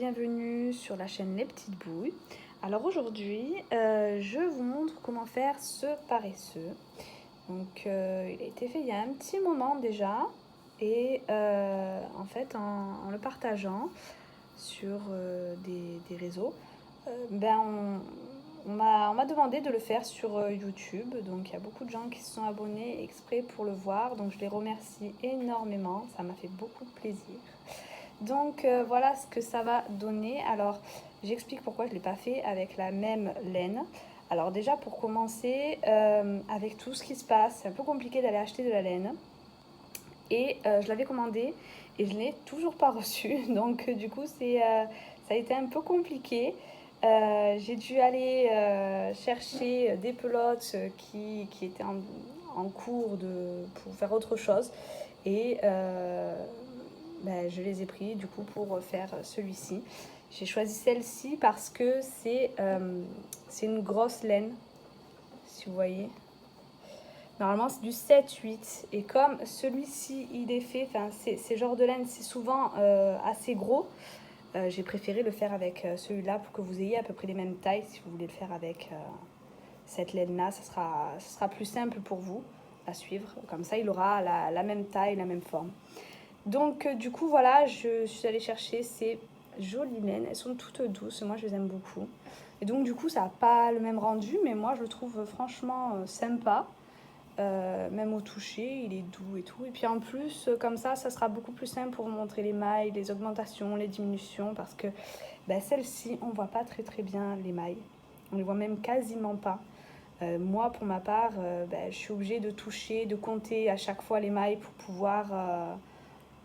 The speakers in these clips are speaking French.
Bienvenue sur la chaîne Les Petites Bouilles. Alors aujourd'hui, je vous montre comment faire ce paresseux. Donc il a été fait il y a un petit moment déjà et en fait en le partageant sur des réseaux, on m'a demandé de le faire sur YouTube. Donc il y a beaucoup de gens qui se sont abonnés exprès pour le voir. Donc je les remercie énormément, ça m'a fait beaucoup plaisir. Donc voilà ce que ça va donner. Alors j'explique pourquoi je ne l'ai pas fait avec la même laine. Alors déjà pour commencer, avec tout ce qui se passe, c'est un peu compliqué d'aller acheter de la laine. Et je l'avais commandé et je ne l'ai toujours pas reçu. Donc du coup ça a été un peu compliqué. J'ai dû aller chercher des pelotes qui étaient en cours pour faire autre chose. Et je les ai pris du coup pour faire celui-ci. J'ai choisi celle-ci parce que c'est une grosse laine, si vous voyez. Normalement c'est du 7-8 et comme celui-ci il est fait, ces genres de laine c'est souvent assez gros, j'ai préféré le faire avec celui-là pour que vous ayez à peu près les mêmes tailles. Si vous voulez le faire avec cette laine-là, ça sera plus simple pour vous à suivre. Comme ça il aura la même taille, la même forme. Donc du coup voilà, je suis allée chercher ces jolies laines, elles sont toutes douces, moi je les aime beaucoup. Et donc du coup ça n'a pas le même rendu, mais moi je le trouve franchement sympa. Même au toucher, il est doux et tout. Et puis en plus, comme ça sera beaucoup plus simple pour vous montrer les mailles, les augmentations, les diminutions, parce que celle-ci, on voit pas très bien les mailles. On les voit même quasiment pas. Moi, pour ma part, je suis obligée de toucher, de compter à chaque fois les mailles pour pouvoir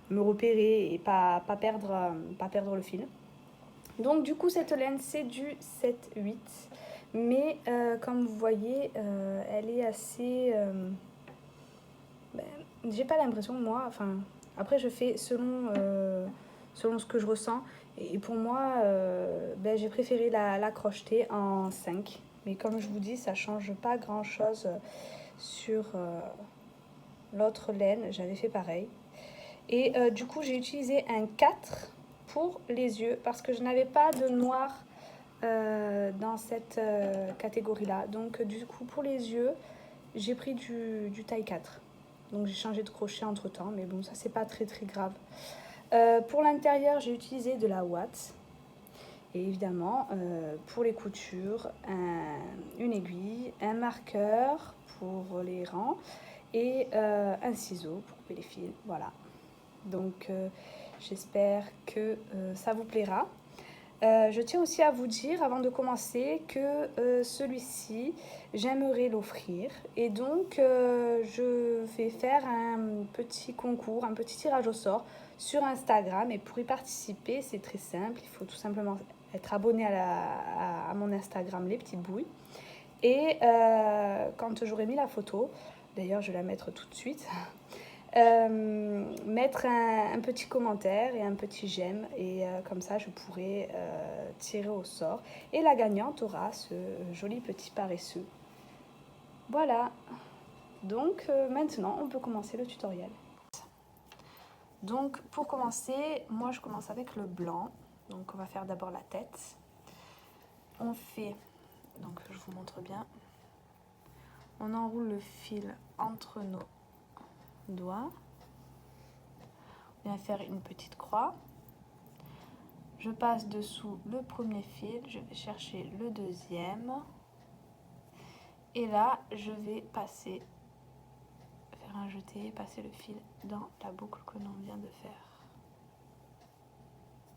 me repérer et pas perdre le fil. Donc du coup cette laine c'est du 7-8, mais comme vous voyez elle est assez... j'ai pas l'impression moi, enfin après je fais selon ce que je ressens, et pour moi j'ai préféré la crocheter en 5, mais comme je vous dis ça change pas grand chose sur l'autre laine, j'avais fait pareil. Et du coup, j'ai utilisé un 4 pour les yeux parce que je n'avais pas de noir dans cette catégorie-là. Donc, du coup, pour les yeux, j'ai pris du taille 4. Donc, j'ai changé de crochet entre temps, mais bon, ça, c'est pas très grave. Pour l'intérieur, j'ai utilisé de la ouate. Et évidemment, pour les coutures, une aiguille, un marqueur pour les rangs et un ciseau pour couper les fils. Voilà. Donc j'espère que ça vous plaira. Je tiens aussi à vous dire avant de commencer que celui-ci j'aimerais l'offrir, et donc je vais faire un petit concours, un petit tirage au sort sur Instagram, et pour y participer c'est très simple, il faut tout simplement être abonné à mon Instagram Les Petites Bouilles, et quand j'aurai mis la photo, d'ailleurs je vais la mettre tout de suite, mettre un petit commentaire et un petit j'aime, et comme ça je pourrai tirer au sort et la gagnante aura ce joli petit paresseux. Voilà, donc maintenant on peut commencer le tutoriel. Donc pour commencer, moi je commence avec le blanc. Donc on va faire d'abord la tête. On fait, donc je vous montre bien, on enroule le fil entre nos doigts. On vient faire une petite croix. Je passe dessous le premier fil, je vais chercher le deuxième. Et là, je vais passer, faire un jeté, passer le fil dans la boucle que l'on vient de faire.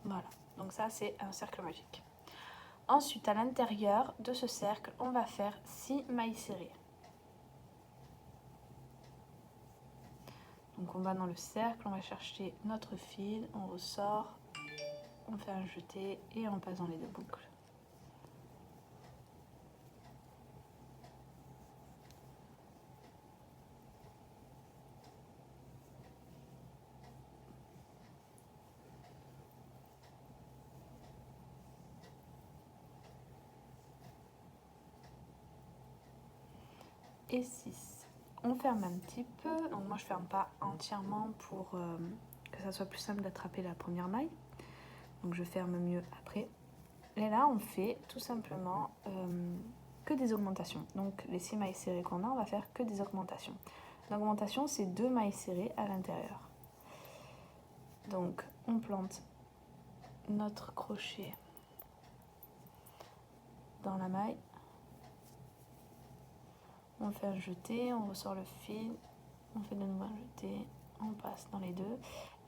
Voilà, donc ça c'est un cercle magique. Ensuite, à l'intérieur de ce cercle, on va faire 6 mailles serrées. Donc on va dans le cercle, on va chercher notre fil, on ressort, on fait un jeté et on passe dans les deux boucles. Et 6. On ferme un petit peu, donc moi je ferme pas entièrement pour que ça soit plus simple d'attraper la première maille. donc je ferme mieux après. Et là, on fait tout simplement que des augmentations. Donc les 6 mailles serrées qu'on a, on va faire que des augmentations. L'augmentation, c'est 2 mailles serrées à l'intérieur. Donc on plante notre crochet dans la maille. On fait un jeté, on ressort le fil, on fait de nouveau un jeté, on passe dans les deux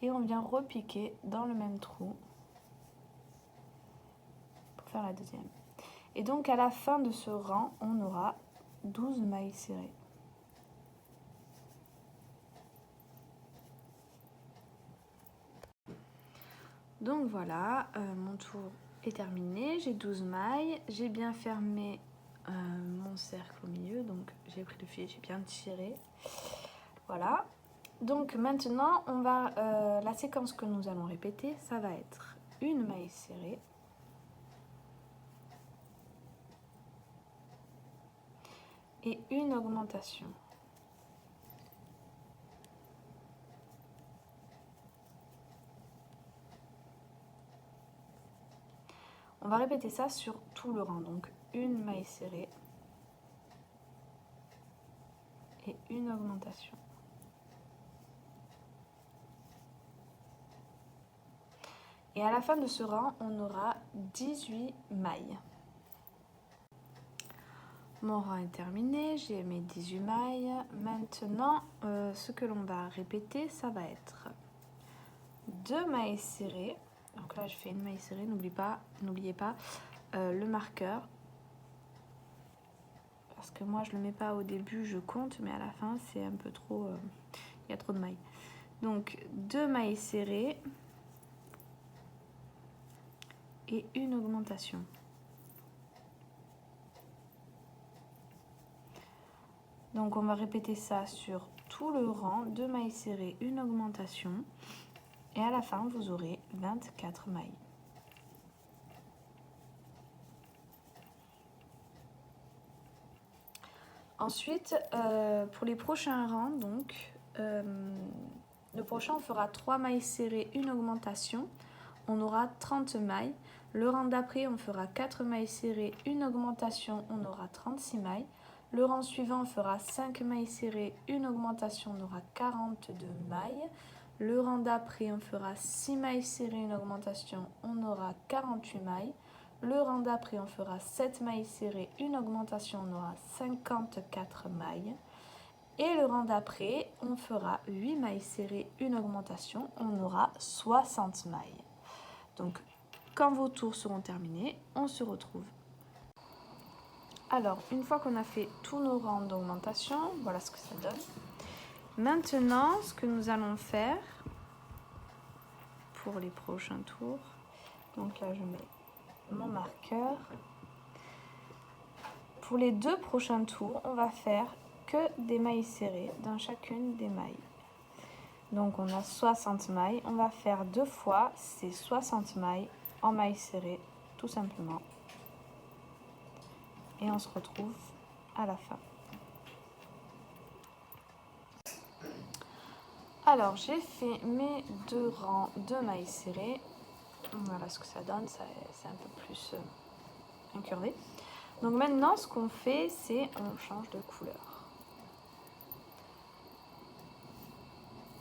et on vient repiquer dans le même trou pour faire la deuxième. Et donc à la fin de ce rang, on aura 12 mailles serrées. Donc voilà, mon tour est terminé, j'ai 12 mailles, j'ai bien fermé mon cercle au milieu, donc j'ai pris le fil, j'ai bien tiré. Voilà, donc maintenant on va, la séquence que nous allons répéter, ça va être une maille serrée, et une augmentation. On va répéter ça sur tout le rang, donc une maille serrée et une augmentation. Et à la fin de ce rang, on aura 18 mailles. Mon rang est terminé, j'ai mes 18 mailles. Maintenant, ce que l'on va répéter, ça va être 2 mailles serrées. Donc là, je fais une maille serrée, n'oubliez pas le marqueur. Parce que moi, je ne le mets pas au début, je compte, mais à la fin, c'est un peu trop... il y a trop de mailles. Donc, 2 mailles serrées et une augmentation. Donc on va répéter ça sur tout le rang, 2 mailles serrées, une augmentation. Et à la fin, vous aurez 24 mailles. Ensuite, pour les prochains rangs, donc, le prochain, on fera 3 mailles serrées, une augmentation. On aura 30 mailles. Le rang d'après, on fera 4 mailles serrées, une augmentation. On aura 36 mailles. Le rang suivant, on fera 5 mailles serrées, une augmentation, on aura 42 mailles. Le rang d'après, on fera 6 mailles serrées, une augmentation, on aura 48 mailles. Le rang d'après, on fera 7 mailles serrées, une augmentation, on aura 54 mailles. Et le rang d'après, on fera 8 mailles serrées, une augmentation, on aura 60 mailles. Donc, quand vos tours seront terminés, on se retrouve. Alors, une fois qu'on a fait tous nos rangs d'augmentation, voilà ce que ça donne. Maintenant, ce que nous allons faire pour les prochains tours, donc là je mets mon marqueur. Pour les 2 prochains tours, on va faire que des mailles serrées dans chacune des mailles. Donc on a 60 mailles, on va faire 2 fois ces 60 mailles en mailles serrées, tout simplement. Et on se retrouve à la fin. Alors j'ai fait mes 2 rangs de mailles serrées. Voilà ce que ça donne, c'est un peu plus incurvé. Donc maintenant ce qu'on fait, c'est on change de couleur.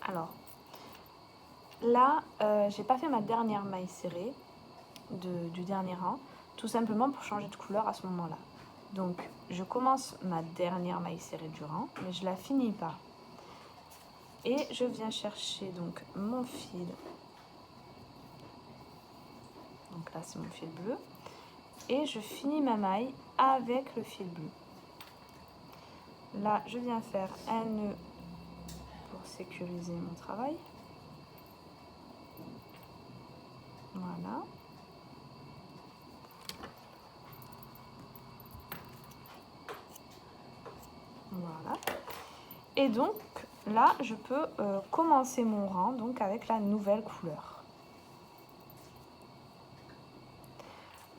Alors là, j'ai pas fait ma dernière maille serrée du dernier rang, tout simplement pour changer de couleur à ce moment-là. Donc je commence ma dernière maille serrée du rang, mais je la finis pas. Et je viens chercher donc mon fil. Donc là c'est mon fil bleu. Et je finis ma maille avec le fil bleu. Là je viens faire un nœud pour sécuriser mon travail. Voilà. Voilà. Et donc là, je peux commencer mon rang donc avec la nouvelle couleur.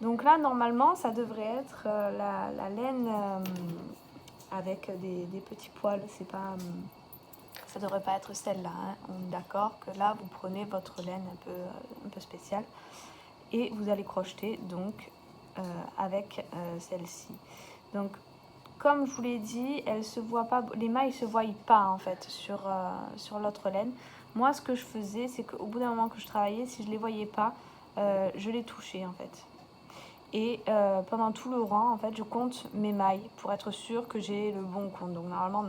Donc là, normalement, ça devrait être la laine avec des petits poils. C'est pas, ça devrait pas être celle-là. Hein. On est d'accord que là, vous prenez votre laine un peu spéciale. et vous allez crocheter donc avec celle-ci. Donc comme je vous l'ai dit, elle se voit pas, les mailles se voient pas en fait sur l'autre laine. Moi ce que je faisais, c'est qu'au bout d'un moment que je travaillais, si je les voyais pas, je les touchais en fait. Et pendant tout le rang, en fait, je compte mes mailles pour être sûre que j'ai le bon compte. Donc normalement,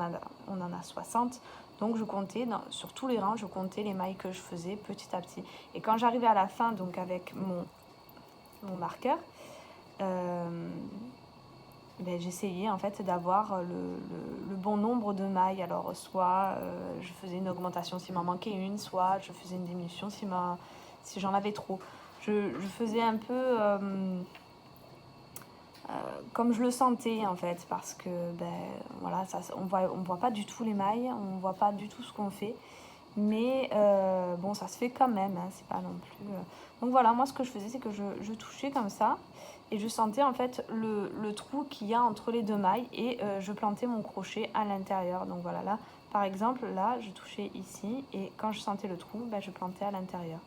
on en a 60. Donc je comptais, sur tous les rangs, je comptais les mailles que je faisais petit à petit. Et quand j'arrivais à la fin, donc avec mon marqueur, ben, j'essayais en fait d'avoir le bon nombre de mailles. Alors soit je faisais une augmentation s'il m'en manquait une, soit je faisais une diminution si j'en avais trop. Je faisais un peu... comme je le sentais en fait, parce que ben voilà, on voit pas du tout les mailles, on voit pas du tout ce qu'on fait, mais bon, ça se fait quand même, hein, c'est pas non plus donc voilà, moi ce que je faisais, c'est que je touchais comme ça et je sentais en fait le trou qu'il y a entre les deux mailles et je plantais mon crochet à l'intérieur. Donc voilà, là par exemple, là je touchais ici et quand je sentais le trou, ben, je plantais à l'intérieur.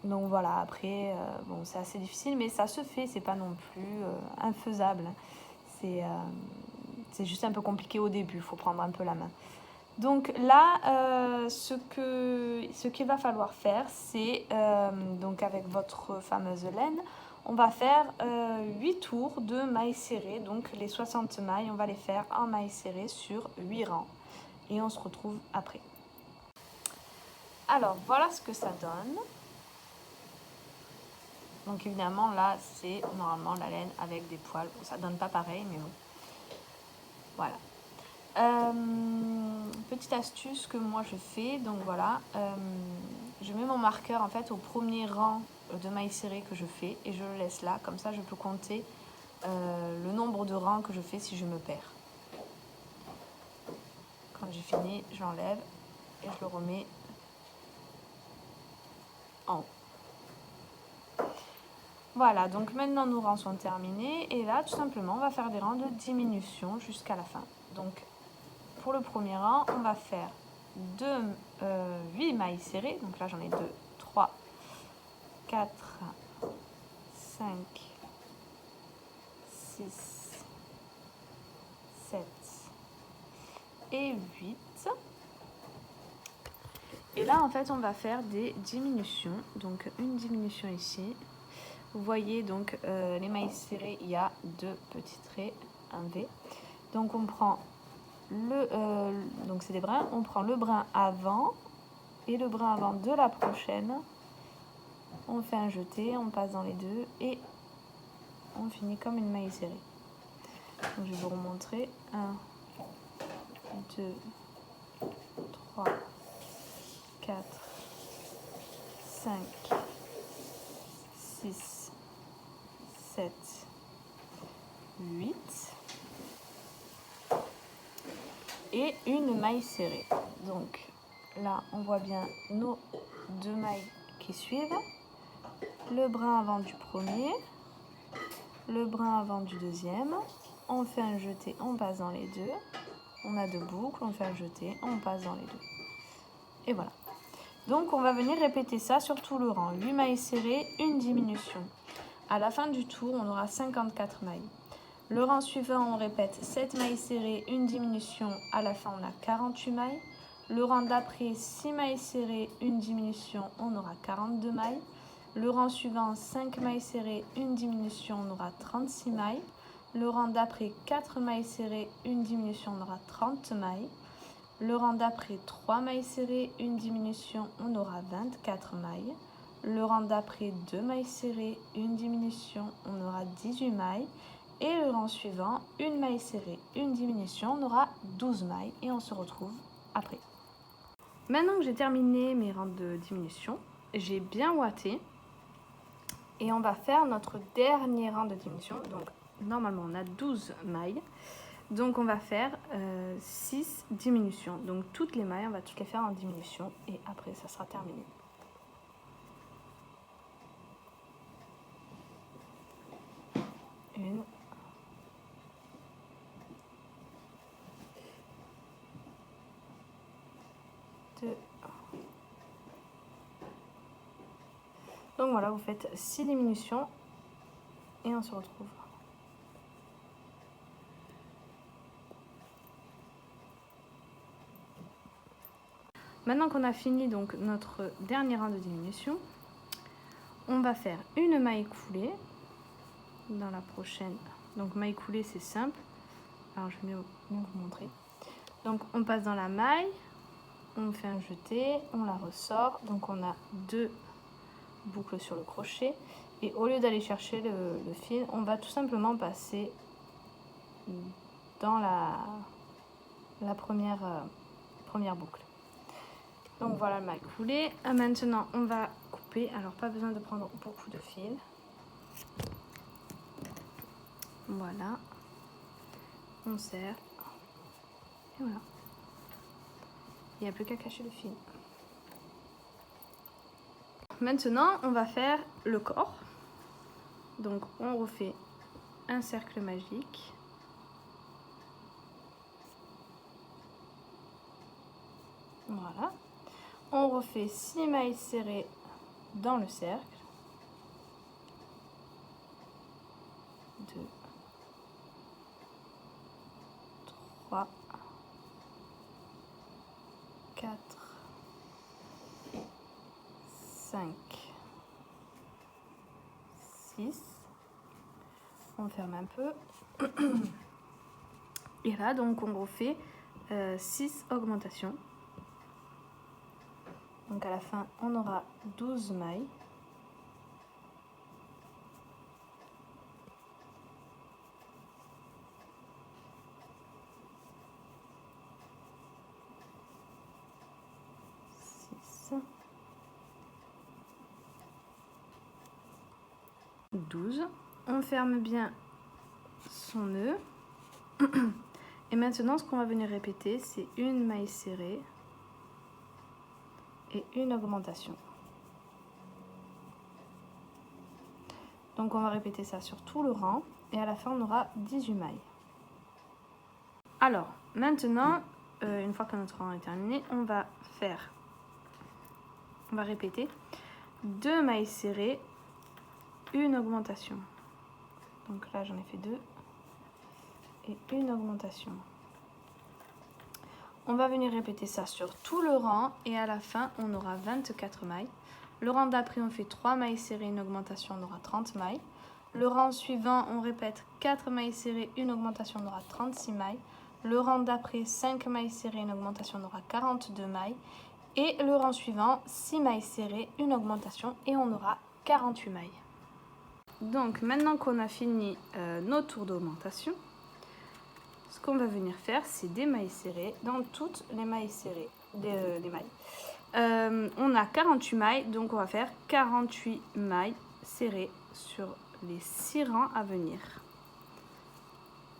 Donc voilà, après, bon, c'est assez difficile, mais ça se fait, c'est pas non plus infaisable. C'est juste un peu compliqué au début, il faut prendre un peu la main. Donc là, ce qu'il va falloir faire, c'est, donc avec votre fameuse laine, on va faire 8 tours de mailles serrées. Donc les 60 mailles, on va les faire en mailles serrées sur 8 rangs. Et on se retrouve après. Alors, voilà ce que ça donne. Donc évidemment là c'est normalement la laine avec des poils. Bon, ça donne pas pareil mais bon. Voilà. Petite astuce que moi je fais. Donc voilà. Je mets mon marqueur en fait au premier rang de mailles serrées que je fais. Et je le laisse là. Comme ça je peux compter le nombre de rangs que je fais si je me perds. Quand j'ai fini, je l'enlève et je le remets en haut. Voilà, donc maintenant nos rangs sont terminés et là tout simplement on va faire des rangs de diminution jusqu'à la fin. Donc pour le premier rang, on va faire 8 mailles serrées, donc là j'en ai 2, 3, 4, 5, 6, 7 et 8. Et là en fait on va faire des diminutions, donc une diminution ici. Vous voyez donc les mailles serrées, il y a 2 petits traits, un V. Donc on prend donc c'est des brins, on prend le brin avant et le brin avant de la prochaine. On fait un jeté, on passe dans les deux et on finit comme une maille serrée. Donc je vais vous remontrer. 1, 2, 3, 4, 5, 6, 7, 8 et une maille serrée. Donc là on voit bien nos 2 mailles qui suivent, le brin avant du premier, le brin avant du deuxième, on fait un jeté, on passe dans les deux, on a 2 boucles, on fait un jeté, on passe dans les deux et voilà. Donc on va venir répéter ça sur tout le rang. 8 mailles serrées, une diminution. À la fin du tour, on aura 54 mailles. Le rang suivant, on répète 7 mailles serrées, une diminution. À la fin, on a 48 mailles. Le rang d'après, 6 mailles serrées, une diminution, on aura 42 mailles. Le rang suivant, 5 mailles serrées, une diminution, on aura 36 mailles. Le rang d'après, 4 mailles serrées, une diminution, on aura 30 mailles. Le rang d'après, 3 mailles serrées, une diminution, on aura 24 mailles. Le rang d'après, 2 mailles serrées, une diminution, on aura 18 mailles. Et le rang suivant, une maille serrée, une diminution, on aura 12 mailles et on se retrouve après. Maintenant que j'ai terminé mes rangs de diminution, j'ai bien ouaté et on va faire notre dernier rang de diminution. Donc normalement on a 12 mailles, donc on va faire 6 diminutions. Donc toutes les mailles, on va toutes les faire en diminution et après ça sera terminé. Une. 2, Donc voilà, vous faites 6 diminutions et on se retrouve. Maintenant qu'on a fini donc notre dernier rang de diminution, on va faire une maille coulée dans la prochaine. Donc maille coulée, c'est simple. Alors je vais mieux vous montrer. Donc on passe dans la maille, on fait un jeté, on la ressort. Donc on a 2 boucles sur le crochet. Et au lieu d'aller chercher le fil, on va tout simplement passer dans la première boucle. Donc voilà le maille coulé. Maintenant on va couper. Alors pas besoin de prendre beaucoup de fil. Voilà. On serre. Et voilà. Il n'y a plus qu'à cacher le fil. Maintenant on va faire le corps. Donc on refait un cercle magique. Voilà. On refait 6 mailles serrées dans le cercle. 2, 3, 4, 5, 6. On ferme un peu. Et là, donc, on refait 6 augmentations. Donc, à la fin, on aura 12 mailles. On ferme bien son nœud. Et maintenant, ce qu'on va venir répéter, c'est une maille serrée et une augmentation. Donc, on va répéter ça sur tout le rang. Et à la fin, on aura 18 mailles. Alors, maintenant, une fois que notre rang est terminé, on va répéter 2 mailles serrées, une augmentation. Donc là, j'en ai fait 2 et une augmentation. On va venir répéter ça sur tout le rang et à la fin, on aura 24 mailles. Le rang d'après, on fait 3 mailles serrées, une augmentation, on aura 30 mailles. Le rang suivant, on répète 4 mailles serrées, une augmentation, on aura 36 mailles. Le rang d'après, 5 mailles serrées, une augmentation, on aura 42 mailles. Et le rang suivant, 6 mailles serrées, une augmentation et on aura 48 mailles. Donc maintenant qu'on a fini nos tours d'augmentation, ce qu'on va venir faire, c'est des mailles serrées dans toutes les mailles serrées. On a 48 mailles, donc on va faire 48 mailles serrées sur les 6 rangs à venir.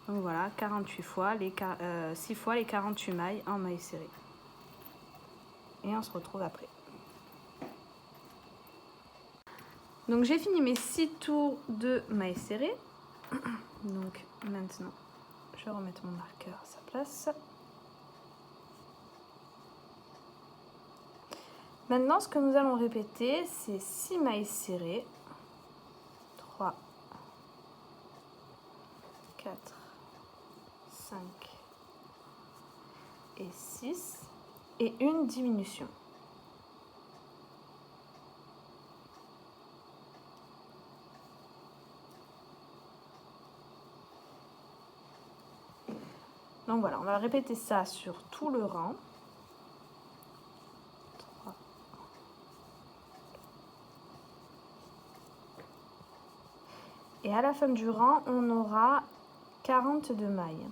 Donc voilà, 48 fois, 6 fois les 48 mailles en mailles serrées. Et on se retrouve après. Donc j'ai fini mes 6 tours de mailles serrées. Donc maintenant, je vais remettre mon marqueur à sa place. Maintenant, ce que nous allons répéter, c'est 6 mailles serrées. 3, 4, 5 et 6. Et une diminution. Donc voilà, on va répéter ça sur tout le rang. 3. Et à la fin du rang, on aura 42 mailles.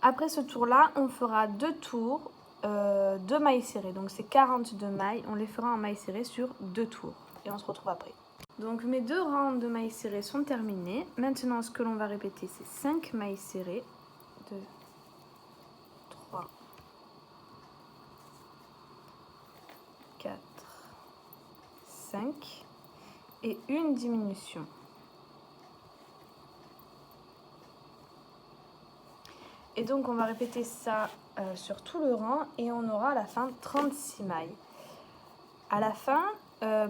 Après ce tour-là, on fera 2 tours de mailles serrées. Donc c'est 42 mailles, on les fera en mailles serrées sur 2 tours. Et on se retrouve après. Donc mes 2 rangs de mailles serrées sont terminés. Maintenant, ce que l'on va répéter, c'est 5 mailles serrées. 2, 3, 4, 5 et une diminution. Et donc on va répéter ça sur tout le rang et on aura à la fin 36 mailles. À la fin,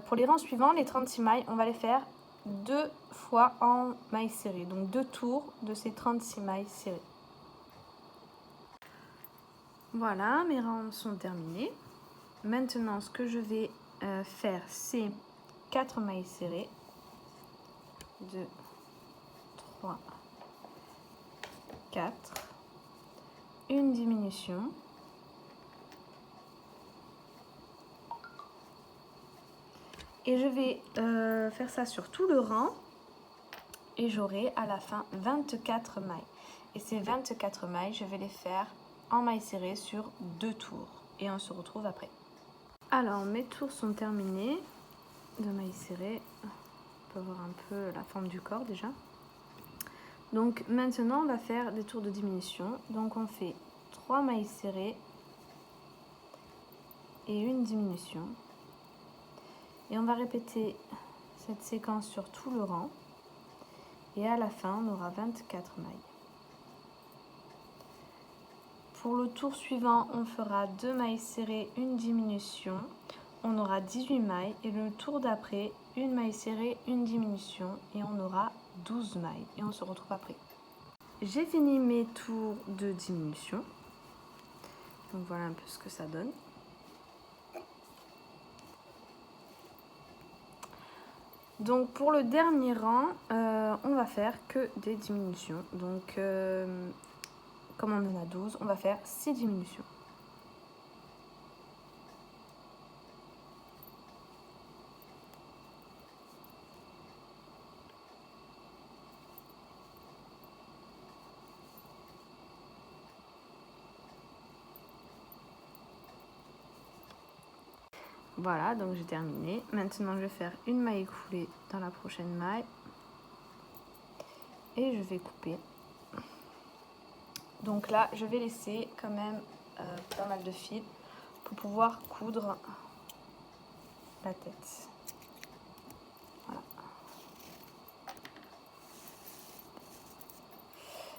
pour les rangs suivants, les 36 mailles, on va les faire 2 fois en mailles serrées. Donc 2 tours de ces 36 mailles serrées. Voilà, mes rangs sont terminés. Maintenant, ce que je vais faire, c'est 4 mailles serrées. 2, 3, 4. Une diminution. Et je vais faire ça sur tout le rang. Et j'aurai à la fin 24 mailles. Et ces 24 mailles, je vais les faire en mailles serrées sur 2 tours. Et on se retrouve après. Alors, mes tours sont terminés de mailles serrées. On peut voir un peu la forme du corps déjà. Donc maintenant, on va faire des tours de diminution. Donc on fait 3 mailles serrées et une diminution. Et on va répéter cette séquence sur tout le rang. Et à la fin, on aura 24 mailles. Pour le tour suivant, on fera 2 mailles serrées, une diminution. On aura 18 mailles. Et le tour d'après, une maille serrée, une diminution. Et on aura 12 mailles. Et on se retrouve après. J'ai fini mes tours de diminution. Donc voilà un peu ce que ça donne. Donc pour le dernier rang, on va faire que des diminutions. Donc comme on en a 12, on va faire 6 diminutions. Voilà, donc j'ai terminé. Maintenant, je vais faire une maille écoulée dans la prochaine maille. Et je vais couper. Donc là, je vais laisser quand même pas mal de fil pour pouvoir coudre la tête. Voilà.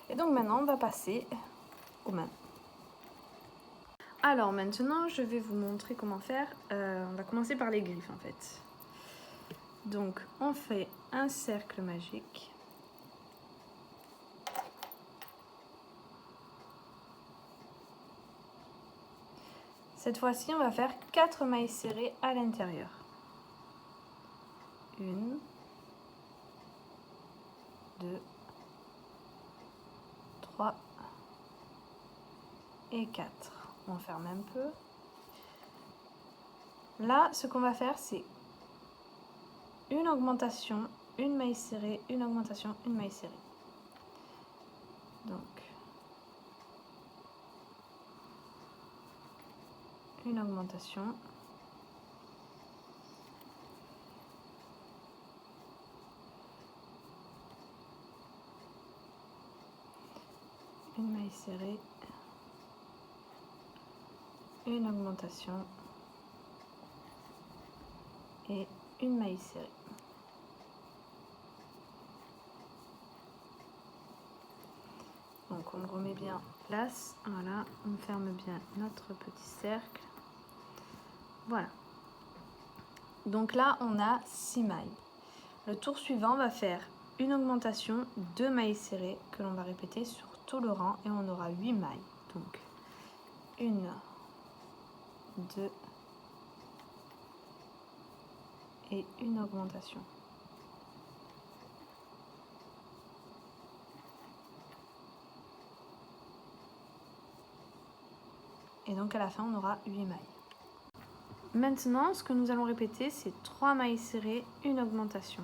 Et donc maintenant, on va passer aux mains. Alors maintenant, je vais vous montrer comment faire. On va commencer par les griffes en fait. Donc, on fait un cercle magique. Cette fois-ci, on va faire 4 mailles serrées à l'intérieur. 1, 2, 3 et 4. On ferme un peu. Là, ce qu'on va faire, c'est une augmentation, une maille serrée, une augmentation, une maille serrée. Donc, une augmentation. Une maille serrée. Une augmentation. Et une maille serrée. Donc on le remet bien en place, voilà, on ferme bien notre petit cercle, voilà. Donc là on a 6 mailles. Le tour suivant va faire une augmentation, 2 mailles serrées que l'on va répéter sur tout le rang et on aura 8 mailles. Donc 1, 2 et une augmentation. Et donc à la fin, on aura 8 mailles. Maintenant, ce que nous allons répéter, c'est 3 mailles serrées, une augmentation.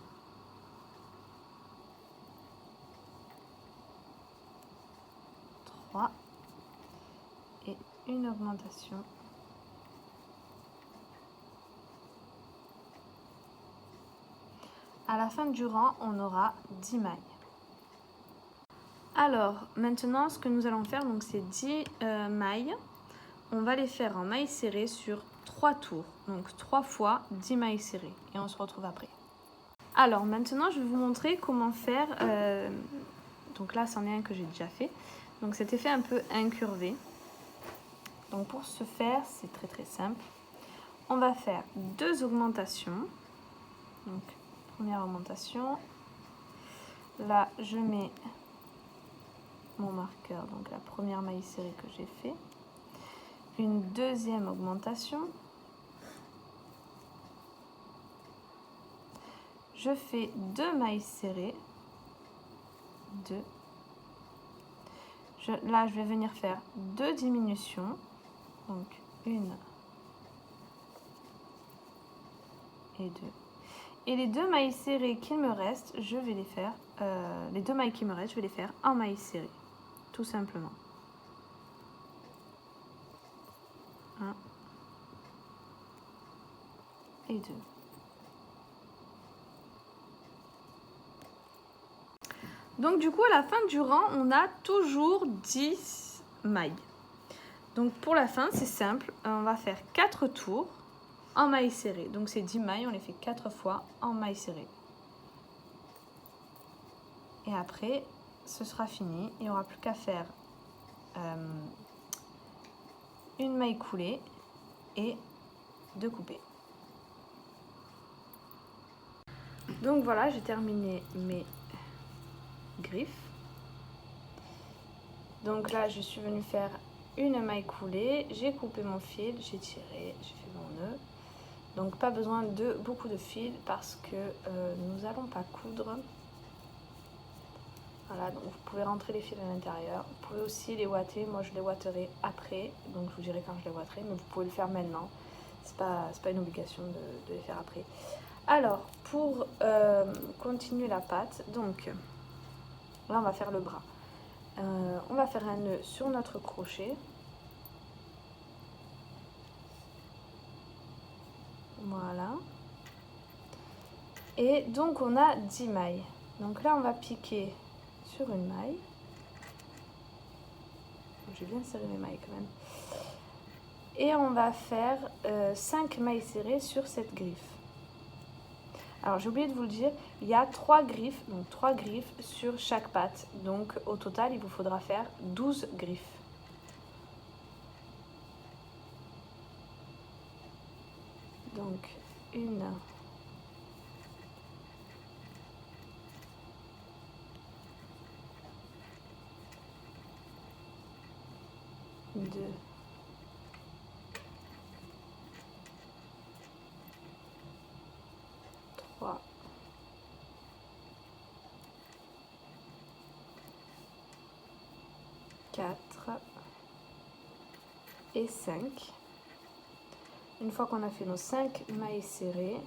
Et une augmentation. À la fin du rang, on aura 10 mailles. Alors, maintenant, ce que nous allons faire, donc c'est 10 mailles. On va les faire en mailles serrées sur 3 tours. Donc 3 fois 10 mailles serrées. Et on se retrouve après. Alors, maintenant, je vais vous montrer comment faire. Donc là, c'en est un que j'ai déjà fait. Donc cet effet un peu incurvé. Donc pour ce faire, c'est très simple. on va faire 2 augmentations. Donc, première augmentation. Là, je mets mon marqueur, donc la première maille serrée que j'ai fait. Une deuxième augmentation. Je fais 2 mailles serrées. 2. Là, je vais venir faire 2 diminutions. Donc, 1 et 2. Et les 2 mailles serrées qu'il me reste, je vais les faire, les 2 mailles qui me restent, je vais les faire en mailles serrées, tout simplement. 1 et 2. Donc du coup, à la fin du rang, on a toujours 10 mailles. Donc pour la fin, c'est simple, on va faire 4 tours en mailles serrées. Donc ces 10 mailles, on les fait 4 fois en mailles serrées. Et après, ce sera fini. Il n'y aura plus qu'à faire une maille coulée et 2 coupées. Donc voilà, j'ai terminé mes griffes. Donc là, je suis venue faire une maille coulée, j'ai coupé mon fil, j'ai tiré, j'ai fait mon nœud. Donc pas besoin de beaucoup de fil parce que nous n'allons pas coudre. Voilà, donc vous pouvez rentrer les fils à l'intérieur. Vous pouvez aussi les ouater, moi je les ouaterai après, donc je vous dirai quand je les ouaterai, mais vous pouvez le faire maintenant. C'est pas une obligation de les faire après. Alors, pour continuer la pâte, donc là on va faire le bras. On va faire un nœud sur notre crochet. Voilà. Et donc on a 10 mailles. Donc là on va piquer sur une maille. J'ai bien serré mes mailles quand même. Et on va faire 5 mailles serrées sur cette griffe. Alors j'ai oublié de vous le dire, il y a 3 griffes, donc 3 griffes sur chaque patte. Donc au total il vous faudra faire 12 griffes. Donc 1, 2, 3, 4 et 5. Une fois qu'on a fait nos 5 mailles serrées,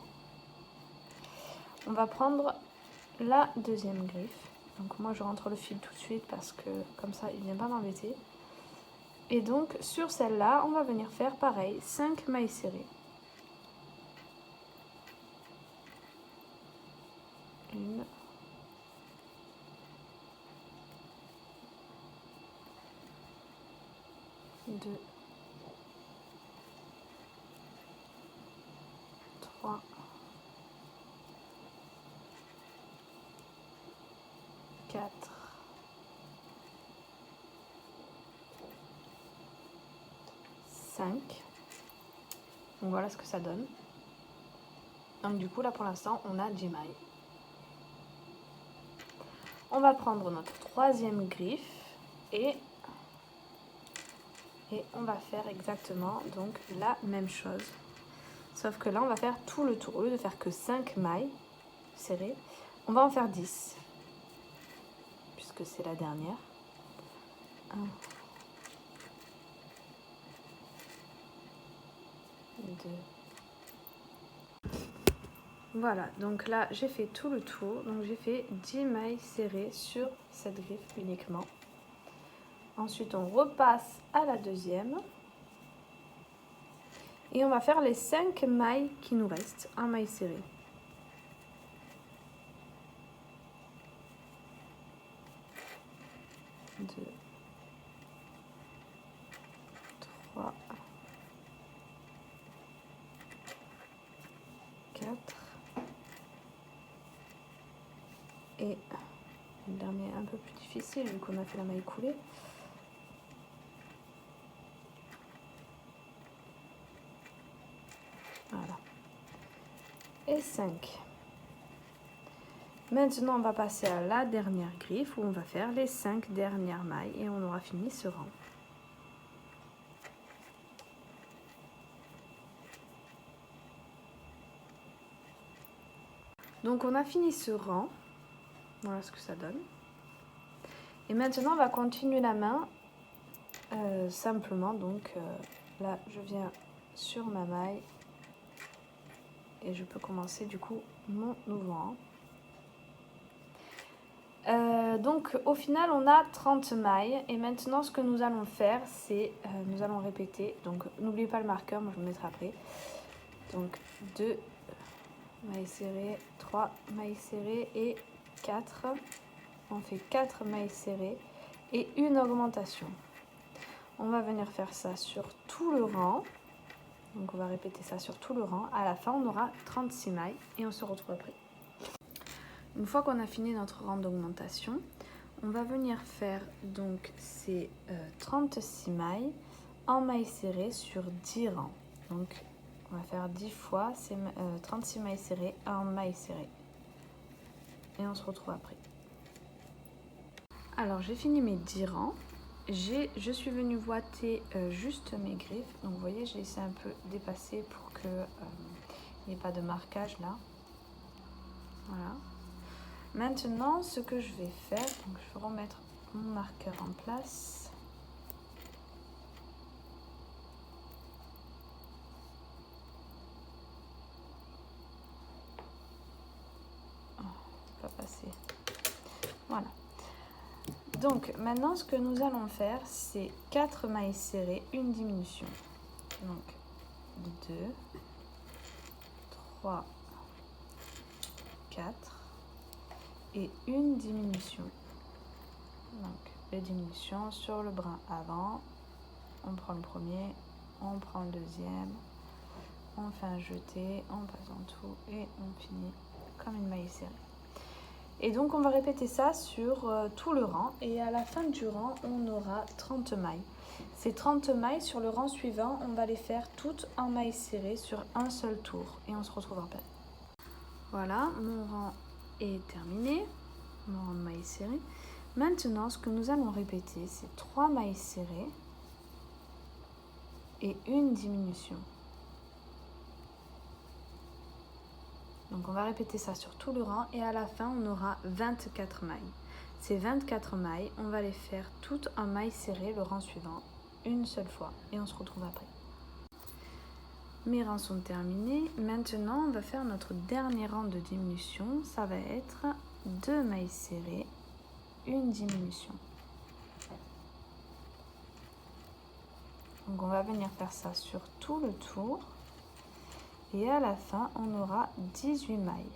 on va prendre la deuxième griffe. Donc moi je rentre le fil tout de suite parce que comme ça il ne vient pas m'embêter. Et donc sur celle-là, on va venir faire pareil, 5 mailles serrées. 1, 2, 3, 4, 5. Donc voilà ce que ça donne. Donc du coup là pour l'instant on a 10 mailles. On va prendre notre troisième griffe et on va faire exactement donc la même chose. Sauf que là on va faire tout le tour. Au lieu de faire que 5 mailles serrées, on va en faire 10. Puisque c'est la dernière. 1, 2. Voilà, donc là j'ai fait tout le tour. Donc j'ai fait 10 mailles serrées sur cette griffe uniquement. Ensuite on repasse à la deuxième. Et on va faire les 5 mailles qui nous restent en mailles serrées. 2, 3, 4 et le dernier un peu plus difficile vu qu'on a fait la maille coulée. et 5. Maintenant, on va passer à la dernière griffe où on va faire les 5 dernières mailles et on aura fini ce rang. Donc on a fini ce rang, voilà ce que ça donne. Et maintenant on va continuer la main simplement, donc là je viens sur ma maille et je peux commencer du coup mon nouveau rang. Donc au final on a 30 mailles et maintenant ce que nous allons faire c'est nous allons répéter, donc n'oubliez pas le marqueur, moi je le mettrai après. Donc 2 mailles serrées, 3 mailles serrées et 4. On fait 4 mailles serrées et une augmentation. On va venir faire ça sur tout le rang. Donc on va répéter ça sur tout le rang. À la fin, on aura 36 mailles et on se retrouve après. Une fois qu'on a fini notre rang d'augmentation, on va venir faire donc ces 36 mailles en mailles serrées sur 10 rangs. Donc on va faire 10 fois ces 36 mailles serrées en mailles serrées. Et on se retrouve après. Alors j'ai fini mes 10 rangs. Je suis venue ouater juste mes griffes. Donc vous voyez, j'ai laissé un peu dépasser pour qu'il n'y ait pas de marquage là. Voilà. Maintenant, ce que je vais faire, donc je vais remettre mon marqueur en place. Pas passer. Voilà. Donc maintenant ce que nous allons faire c'est 4 mailles serrées, une diminution. Donc 2, 3, 4 et une diminution. Donc les diminutions sur le brin avant, on prend le premier, on prend le deuxième, on fait un jeté, on passe en dessous et on finit comme une maille serrée. Et donc on va répéter ça sur tout le rang et à la fin du rang on aura 30 mailles. Ces 30 mailles sur le rang suivant on va les faire toutes en mailles serrées sur un seul tour et on se retrouve après. Voilà, mon rang est terminé, mon rang de mailles serrées. Maintenant ce que nous allons répéter c'est 3 mailles serrées et une diminution. Donc on va répéter ça sur tout le rang et à la fin on aura 24 mailles. Ces 24 mailles, on va les faire toutes en mailles serrées le rang suivant, une seule fois et on se retrouve après. Mes rangs sont terminés. Maintenant on va faire notre dernier rang de diminution. Ça va être 2 mailles serrées, une diminution. Donc on va venir faire ça sur tout le tour. Et à la fin, on aura 18 mailles.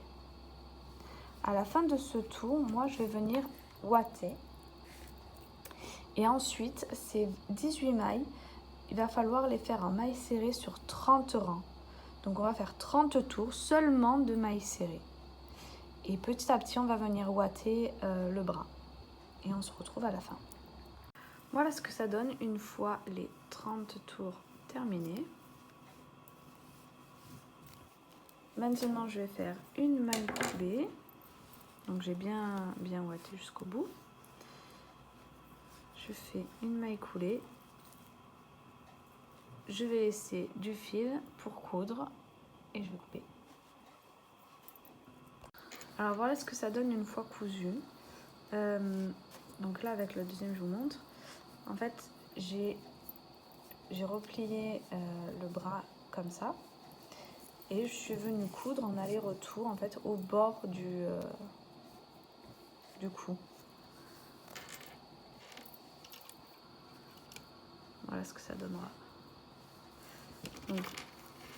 À la fin de ce tour, moi, je vais venir ouater. Et ensuite, ces 18 mailles, il va falloir les faire en mailles serrées sur 30 rangs. Donc, on va faire 30 tours seulement de mailles serrées. Et petit à petit, on va venir ouater le bras. Et on se retrouve à la fin. Voilà ce que ça donne une fois les 30 tours terminés. Maintenant, je vais faire une maille coulée. Donc, j'ai bien ouaté jusqu'au bout. Je fais une maille coulée. Je vais laisser du fil pour coudre et je vais couper. Alors, voilà ce que ça donne une fois cousu. Donc là, avec le deuxième, je vous montre. En fait, j'ai replié le bras comme ça. Et je suis venue coudre en aller-retour en fait au bord du cou. Voilà ce que ça donnera. Donc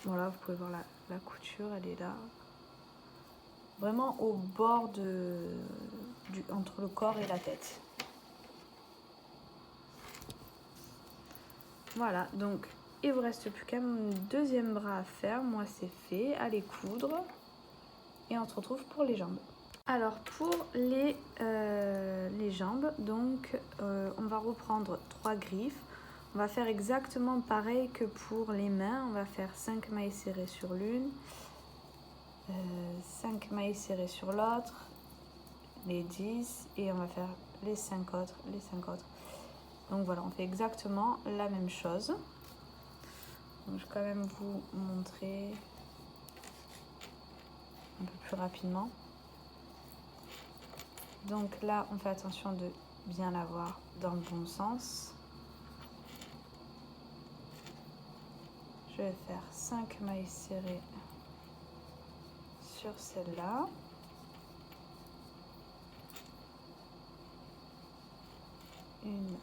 voilà, vous pouvez voir la couture, elle est là. Vraiment au bord entre le corps et la tête. Voilà, donc il vous reste plus qu'un deuxième bras à faire. Moi c'est fait, allez coudre et on se retrouve pour les jambes. Alors pour les jambes, donc on va reprendre 3 griffes. On va faire exactement pareil que pour les mains. On va faire 5 mailles serrées sur l'une, mailles serrées sur l'autre, les 10 et on va faire les 5 autres, les 5 autres. Donc voilà, on fait exactement la même chose. Donc je vais quand même vous montrer un peu plus rapidement. Donc là, on fait attention de bien l'avoir dans le bon sens. Je vais faire 5 mailles serrées sur celle-là. Une,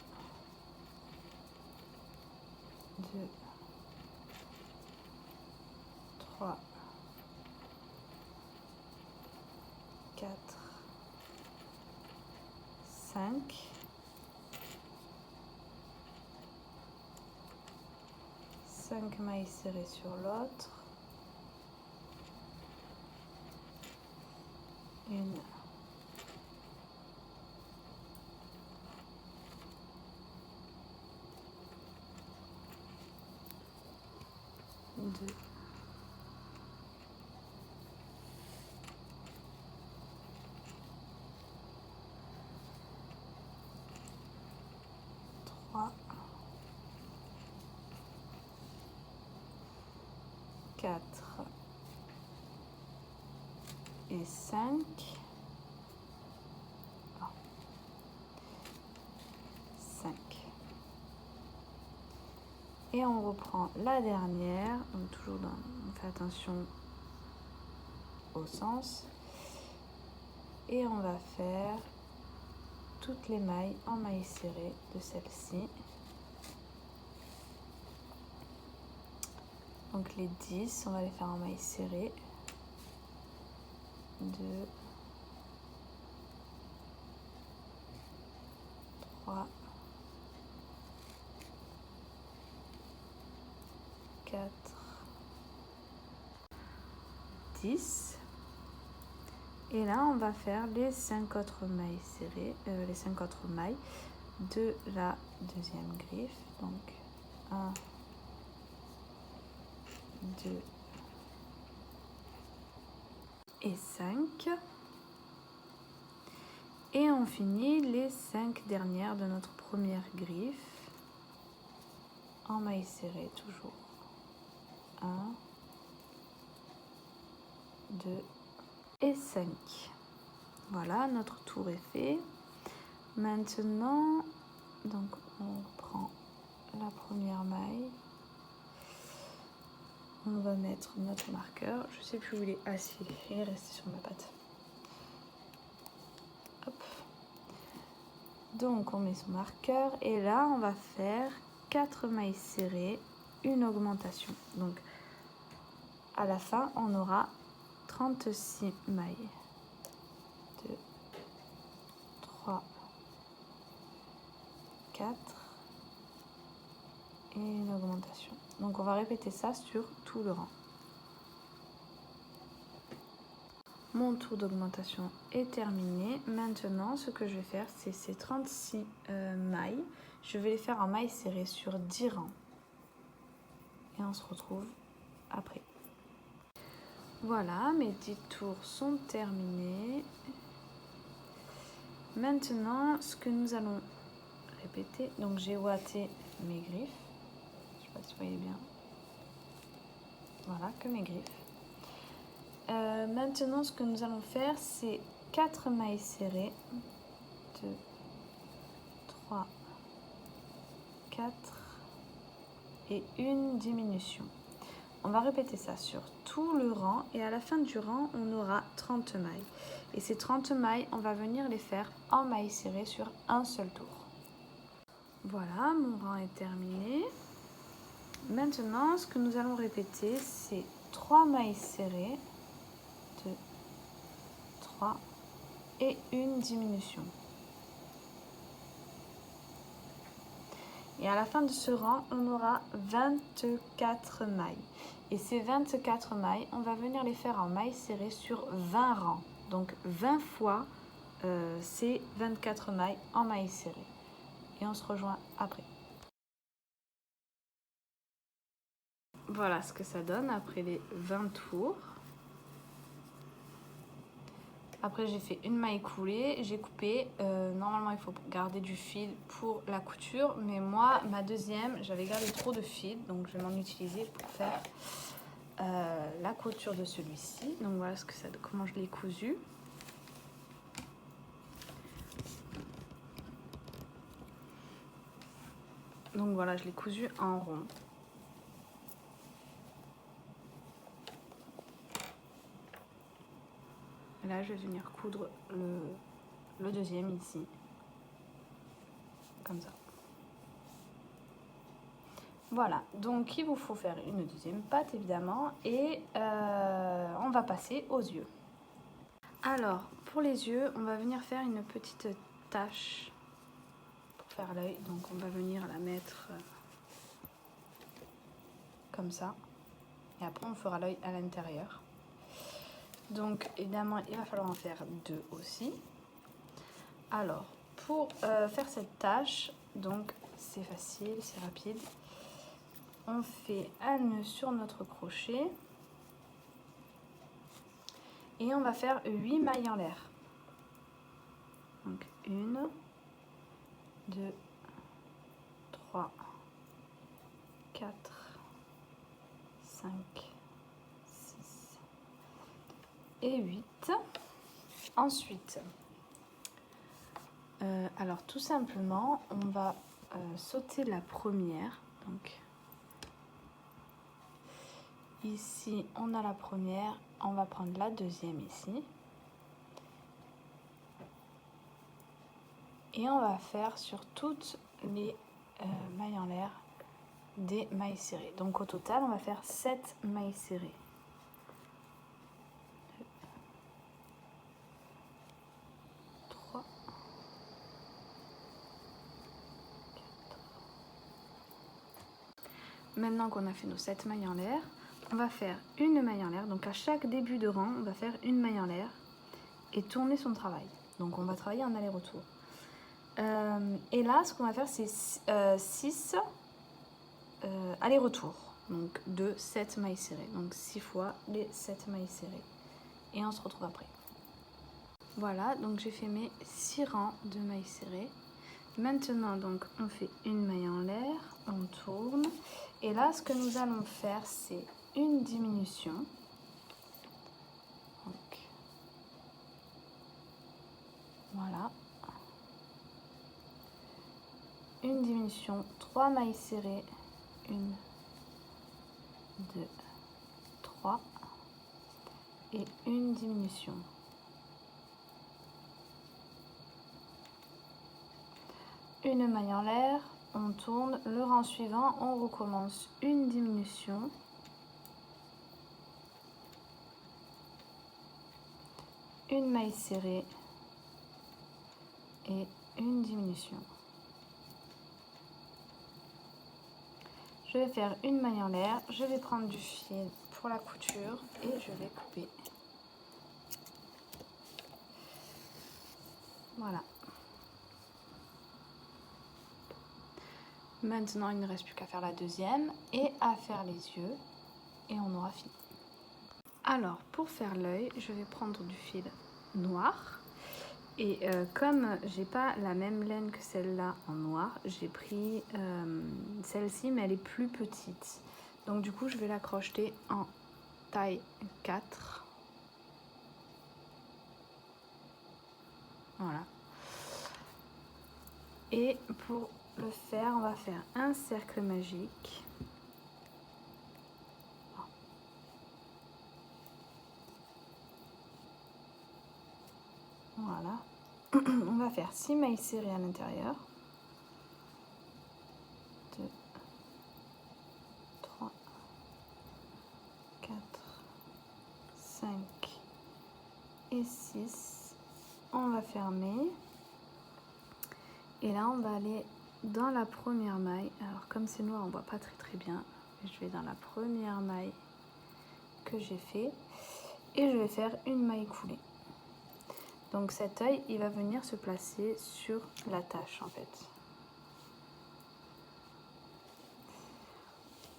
deux, trois, 4, 5. 5 mailles serrées sur l'autre. Une, deux, trois, 4 et 5. 5. Et on reprend la dernière. Donc toujours on fait attention au sens. Et on va faire toutes les mailles en mailles serrées de celle-ci. Donc les 10, on va les faire en mailles serrées. 2, 3, 4, 10. Et là, on va faire les 5 autres mailles serrées, les 5 autres mailles de la deuxième griffe. Donc 1, 2 et 5. Et on finit les 5 dernières de notre première griffe en mailles serrées toujours. 1, 2 et 5. Voilà, notre tour est fait. Maintenant, donc on prend la première maille. On va mettre notre marqueur. Je sais plus où il est. Ah si, il est resté sur ma patte. Hop. Donc on met son marqueur et là on va faire 4 mailles serrées, une augmentation. Donc à la fin on aura 36 mailles. 2, 3, 4 et une augmentation. Donc on va répéter ça sur tout le rang. Mon tour d'augmentation est terminé. Maintenant, ce que je vais faire, c'est ces 36 mailles. Je vais les faire en mailles serrées sur 10 rangs. Et on se retrouve après. Voilà, mes 10 tours sont terminés. Maintenant, ce que nous allons répéter, donc j'ai ouaté mes griffes. Je ne sais pas si vous voyez bien. Voilà, que mes griffes. Maintenant, ce que nous allons faire, c'est 4 mailles serrées. 2, 3, 4 et une diminution. On va répéter ça sur tout le rang et à la fin du rang, on aura 30 mailles. Et ces 30 mailles, on va venir les faire en mailles serrées sur un seul tour. Voilà, mon rang est terminé. Maintenant, ce que nous allons répéter, c'est 3 mailles serrées. 2, 3 et une diminution. Et à la fin de ce rang, on aura 24 mailles. Et ces 24 mailles, on va venir les faire en mailles serrées sur 20 rangs. Donc 20 fois ces 24 mailles en mailles serrées. Et on se rejoint après. Voilà ce que ça donne après les 20 tours. Après j'ai fait une maille coulée, j'ai coupé. Normalement il faut garder du fil pour la couture, mais moi ma deuxième j'avais gardé trop de fil, donc je vais m'en utiliser pour faire la couture de celui-ci. Donc voilà comment je l'ai cousu. Donc voilà, je l'ai cousu en rond. Et là, je vais venir coudre le deuxième ici. Comme ça. Voilà, donc il vous faut faire une deuxième patte évidemment. Et on va passer aux yeux. Alors, pour les yeux, on va venir faire une petite tache pour faire l'œil. Donc on va venir la mettre comme ça. Et après, on fera l'œil à l'intérieur. Donc évidemment, il va falloir en faire deux aussi. Alors, pour faire cette tâche, donc c'est facile, c'est rapide. On fait un nœud sur notre crochet. Et on va faire 8 mailles en l'air. Donc 1, 2, 3, 4, 5, 6 et 8. Ensuite, alors tout simplement, on va sauter la première. Donc ici, on a la première. On va prendre la deuxième ici. Et on va faire sur toutes les mailles en l'air des mailles serrées. Donc au total, on va faire 7 mailles serrées. 2, 3, 4. Maintenant qu'on a fait nos 7 mailles en l'air, on va faire une maille en l'air. Donc à chaque début de rang, on va faire une maille en l'air et tourner son travail. Donc on va travailler en aller-retour. Et là, ce qu'on va faire, c'est 6 aller-retour. Donc de 7 mailles serrées. Donc 6 fois les 7 mailles serrées. Et on se retrouve après. Voilà, donc j'ai fait mes 6 rangs de mailles serrées. Maintenant, donc, on fait une maille en l'air, on tourne. Et là, ce que nous allons faire, c'est une diminution. Donc, voilà. Une diminution, 3 mailles serrées. 1, 2, 3. Et une diminution. Une maille en l'air, on tourne, le rang suivant, on recommence une diminution, une maille serrée et une diminution. Je vais faire une maille en l'air, je vais prendre du fil pour la couture et je vais couper. Voilà. Maintenant, il ne reste plus qu'à faire la deuxième et à faire les yeux et on aura fini. Alors, pour faire l'œil, je vais prendre du fil noir et comme j'ai pas la même laine que celle-là en noir, j'ai pris celle-ci mais elle est plus petite. Donc du coup, je vais la crocheter en taille 4. Voilà. Et pour le faire, on va faire un cercle magique. Voilà. On va faire 6 mailles serrées à l'intérieur. 2, 3, 4, 5 et 6. On va fermer. Et là, on va aller dans la première maille. Alors, comme c'est noir, on ne voit pas très bien. Je vais dans la première maille que j'ai fait. Et je vais faire une maille coulée. Donc, cet œil, il va venir se placer sur la tâche, en fait.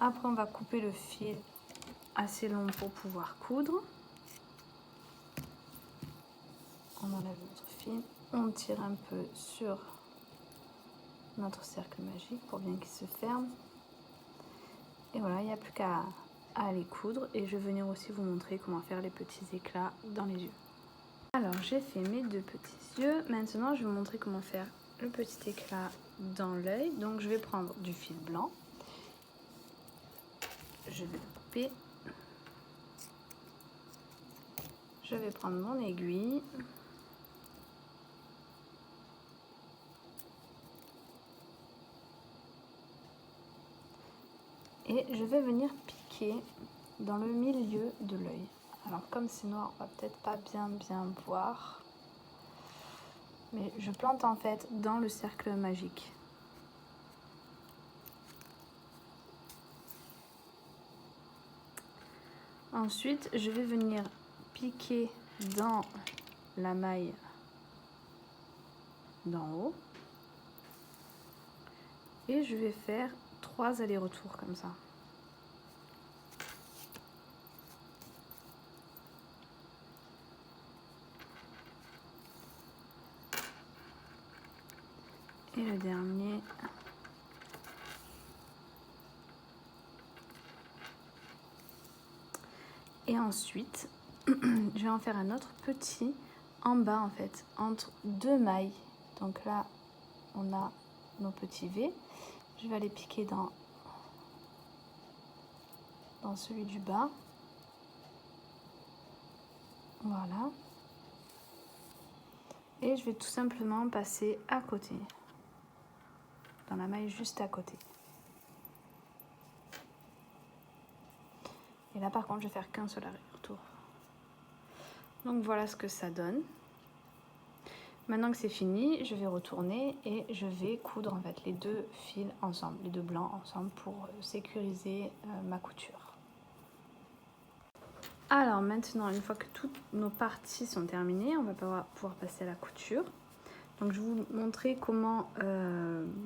Après, on va couper le fil assez long pour pouvoir coudre. on enlève notre fil, on tire un peu sur notre cercle magique pour bien qu'il se ferme. Et voilà, il n'y a plus qu'à aller coudre et je vais venir aussi vous montrer comment faire les petits éclats dans les yeux. Alors j'ai fait mes 2 petits yeux, maintenant je vais vous montrer comment faire le petit éclat dans l'œil. Donc je vais prendre du fil blanc, je vais le couper, je vais prendre mon aiguille, et je vais venir piquer dans le milieu de l'œil. Alors comme c'est noir, on va peut-être pas bien voir, mais je plante en fait dans le cercle magique. Ensuite, je vais venir piquer dans la maille d'en haut et je vais faire 3 allers-retours comme ça. Et le dernier. Et ensuite, je vais en faire un autre petit en bas en fait, entre 2 mailles. Donc là, on a nos petits V. Je vais aller piquer dans celui du bas. Voilà. Et je vais tout simplement passer à côté, dans la maille juste à côté. Et là par contre, je vais faire qu'un seul aller-retour. Donc voilà ce que ça donne. Maintenant que c'est fini, je vais retourner et je vais coudre en fait les 2 fils ensemble, les 2 blancs ensemble pour sécuriser ma couture. Alors maintenant, une fois que toutes nos parties sont terminées, on va pouvoir passer à la couture. Donc je vais vous montrer comment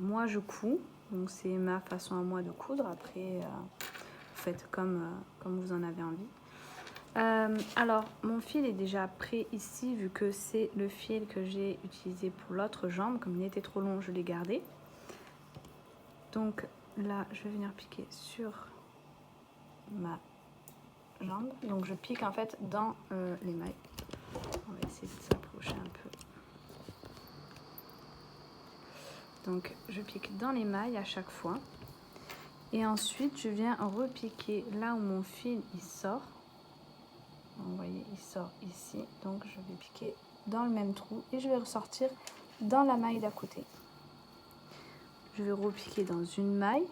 moi je couds. Donc c'est ma façon à moi de coudre. Après, vous faites comme vous en avez envie. Alors mon fil est déjà prêt ici vu que c'est le fil que j'ai utilisé pour l'autre jambe. Comme il était trop long, je l'ai gardé. Donc là, je vais venir piquer sur ma jambe. Donc je pique en fait dans les mailles. On va essayer de s'approcher un peu. Donc je pique dans les mailles à chaque fois. Et ensuite je viens repiquer là où mon fil il sort. Vous voyez, il sort ici. Donc je vais piquer dans le même trou et je vais ressortir dans la maille d'à côté. Je vais repiquer dans une maille.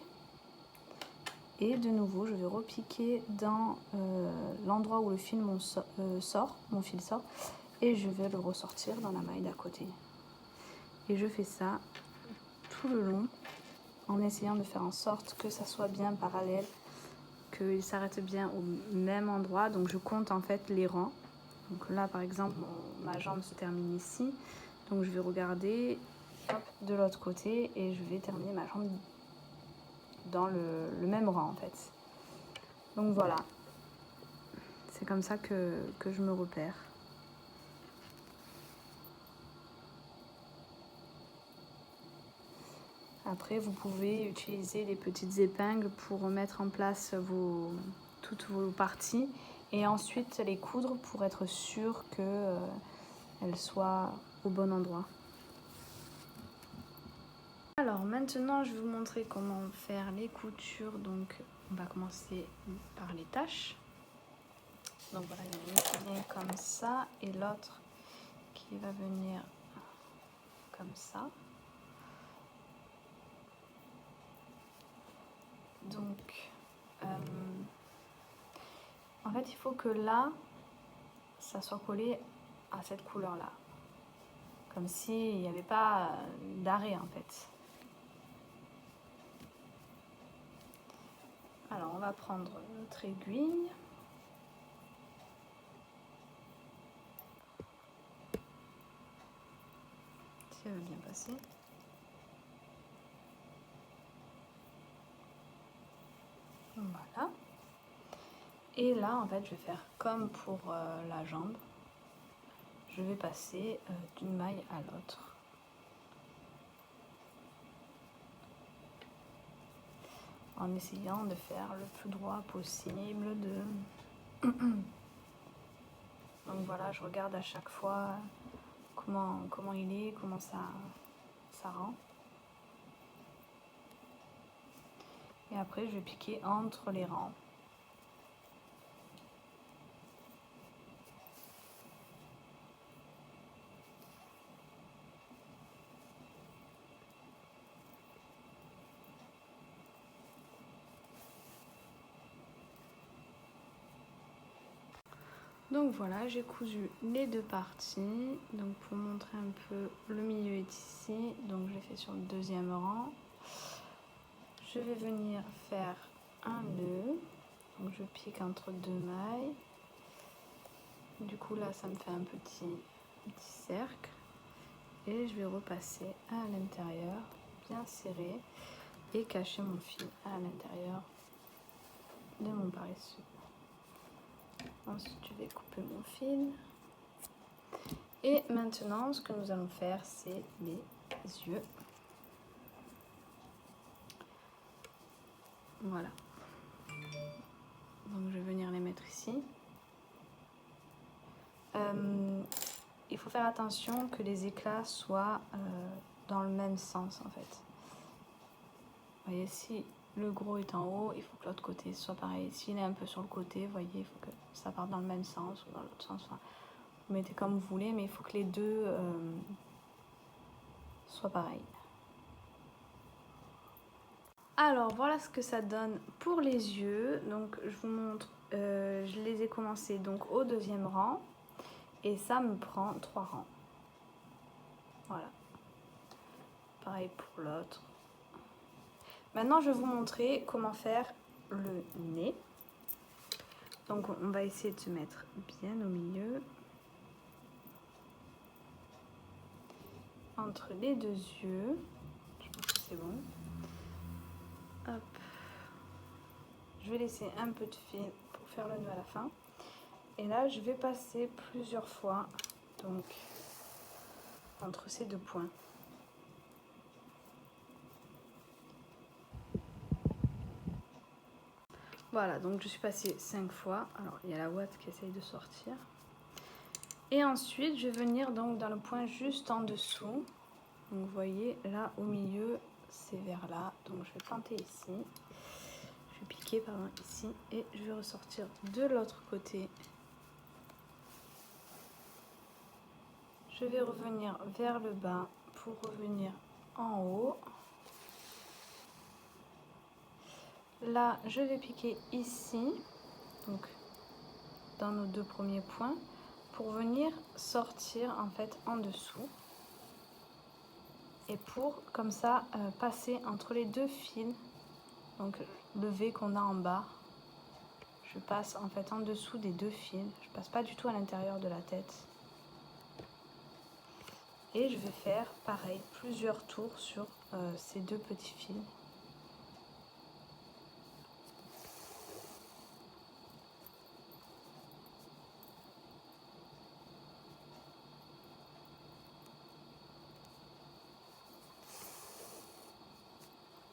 Et de nouveau, je vais repiquer dans l'endroit où le fil mon fil sort, et je vais le ressortir dans la maille d'à côté. Et je fais ça tout le long en essayant de faire en sorte que ça soit bien parallèle, qu'il s'arrête bien au même endroit. Donc je compte en fait les rangs. Donc là par exemple, ma jambe se termine ici. Donc je vais regarder de l'autre côté et je vais terminer ma jambe dans le même rang en fait. Donc voilà, c'est comme ça que je me repère. Après, vous pouvez utiliser des petites épingles pour mettre en place toutes vos parties et ensuite les coudre pour être sûr qu'elles soient au bon endroit. Alors maintenant, je vais vous montrer comment faire les coutures. Donc on va commencer par les taches. Donc voilà, il y en a une qui vient comme ça et l'autre qui va venir comme ça. Donc, en fait, il faut que là, ça soit collé à cette couleur-là. Comme s'il n'y avait pas d'arrêt, en fait. Alors, on va prendre notre aiguille. Si elle veut bien passer. Voilà. Et là, en fait, je vais faire comme pour la jambe. je vais passer d'une maille à l'autre. En essayant de faire le plus droit possible. Donc voilà, je regarde à chaque fois comment il est, comment ça rend. Et après, je vais piquer entre les rangs. Donc voilà, j'ai cousu les deux parties. Donc pour montrer un peu, le milieu est ici. Donc je l'ai fait sur le deuxième rang. Je vais venir faire un nœud. Donc je pique entre deux mailles. Du coup là, ça me fait un petit cercle. Et je vais repasser à l'intérieur, bien serré, et cacher mon fil à l'intérieur de mon pare-dessus. Ensuite, je vais couper mon fil. Et maintenant, ce que nous allons faire, c'est les yeux. Voilà. Donc, je vais venir les mettre ici. Il faut faire attention que les éclats soient dans le même sens, en fait. Vous voyez, si le gros est en haut, il faut que l'autre côté soit pareil. S'il est un peu sur le côté, vous voyez, il faut que ça parte dans le même sens ou dans l'autre sens. Enfin, vous mettez comme vous voulez, mais il faut que les deux soient pareils. Alors, voilà ce que ça donne pour les yeux. Donc, je vous montre, je les ai commencés donc au deuxième rang. Et ça me prend 3 rangs. Voilà. Pareil pour l'autre. Maintenant, je vais vous montrer comment faire le nez. Donc, on va essayer de se mettre bien au milieu. Entre les deux yeux. Je pense que c'est bon. Hop. Je vais laisser un peu de fil pour faire le nœud à la fin. Et là, je vais passer plusieurs fois donc entre ces deux points. Voilà, donc je suis passée 5 fois. Alors, il y a la ouate qui essaye de sortir. Et ensuite, je vais venir donc dans le point juste en dessous. Donc, vous voyez, là, au milieu, c'est vers là. Donc, je vais planter ici. Je vais piquer, pardon, ici. Et je vais ressortir de l'autre côté. Je vais revenir vers le bas pour revenir en haut. Là, je vais piquer ici, donc dans nos deux premiers points, pour venir sortir en fait en dessous. Et pour, comme ça, passer entre les deux fils, donc le V qu'on a en bas, je passe en fait en dessous des deux fils. Je passe pas du tout à l'intérieur de la tête. Et je vais faire pareil, plusieurs tours sur ces deux petits fils.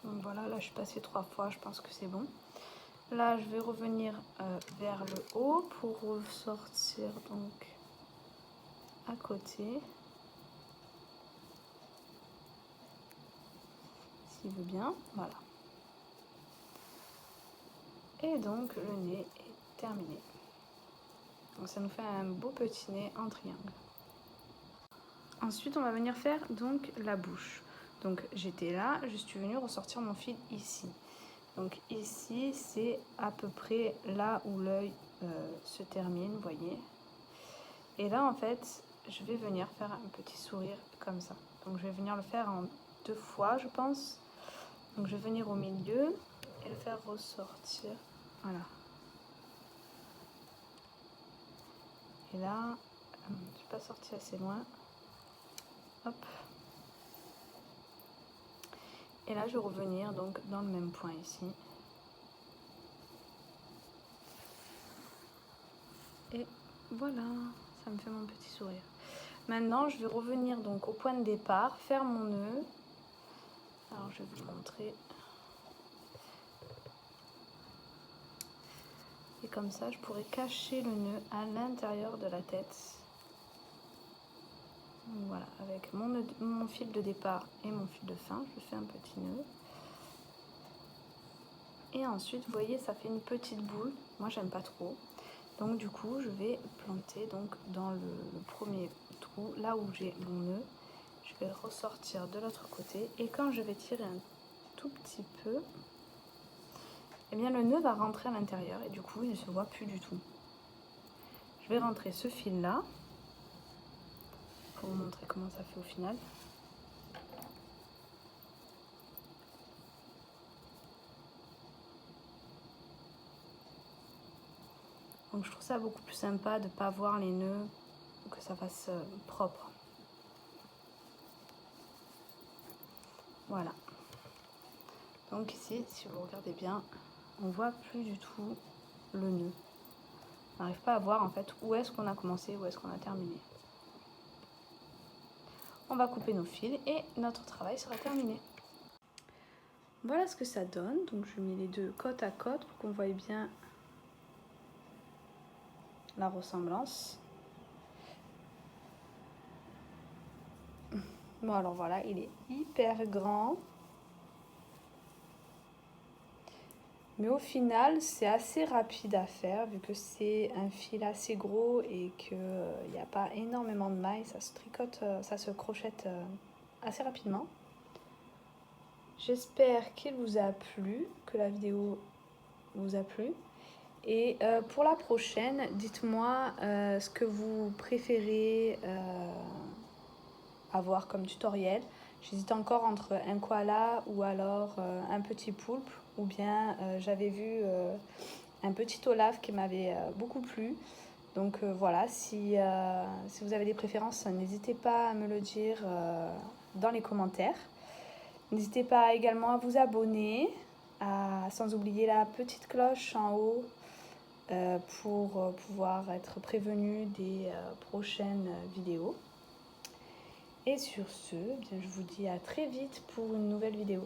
Donc voilà, là je suis passée 3 fois, je pense que c'est bon. Là je vais revenir vers le haut pour ressortir donc à côté. S'il veut bien, voilà. Et donc le nez est terminé. Donc ça nous fait un beau petit nez en triangle. Ensuite on va venir faire donc la bouche. Donc j'étais là, je suis venue ressortir mon fil ici. Donc ici c'est à peu près là où l'œil se termine, vous voyez. Et là en fait je vais venir faire un petit sourire comme ça. Donc je vais venir le faire en 2 fois je pense. Donc je vais venir au milieu et le faire ressortir. Voilà. Et là, je ne suis pas sortie assez loin. Hop. Et là je vais revenir donc dans le même point ici. Et voilà, Ça me fait mon petit sourire. Maintenant, je vais revenir donc au point de départ, faire mon nœud. Alors, je vais vous montrer. Et comme ça, je pourrais cacher le nœud à l'intérieur de la tête. Donc voilà, avec mon fil de départ et mon fil de fin, je fais un petit nœud. Et ensuite, vous voyez, ça fait une petite boule. Moi, j'aime pas trop. Donc du coup, je vais planter donc dans le premier trou, là où j'ai mon nœud. Je vais le ressortir de l'autre côté. Et quand je vais tirer un tout petit peu, eh bien le nœud va rentrer à l'intérieur et du coup, il ne se voit plus du tout. Je vais rentrer ce fil-là pour vous montrer comment ça fait au final. Donc je trouve ça beaucoup plus sympa de ne pas voir les nœuds, que ça fasse propre. Voilà. Donc ici, si vous regardez bien, on ne voit plus du tout le nœud. On n'arrive pas à voir en fait où est-ce qu'on a commencé, où est-ce qu'on a terminé. On va couper nos fils et notre travail sera terminé. Voilà ce que ça donne. Donc je mets les deux côte à côte pour qu'on voie bien la ressemblance. Bon alors voilà, il est hyper grand. Mais au final, c'est assez rapide à faire vu que c'est un fil assez gros et qu'il n'y a pas énormément de mailles. Ça se tricote, ça se crochette assez rapidement. J'espère qu'il vous a plu, que la vidéo vous a plu. Et pour la prochaine, dites-moi ce que vous préférez avoir comme tutoriel. J'hésite encore entre un koala ou alors un petit poulpe, ou bien j'avais vu un petit Olaf qui m'avait beaucoup plu. Donc voilà, si vous avez des préférences, n'hésitez pas à me le dire dans les commentaires. N'hésitez pas également à vous abonner, sans oublier la petite cloche en haut pour pouvoir être prévenu des prochaines vidéos. Et sur ce, bien, je vous dis à très vite pour une nouvelle vidéo.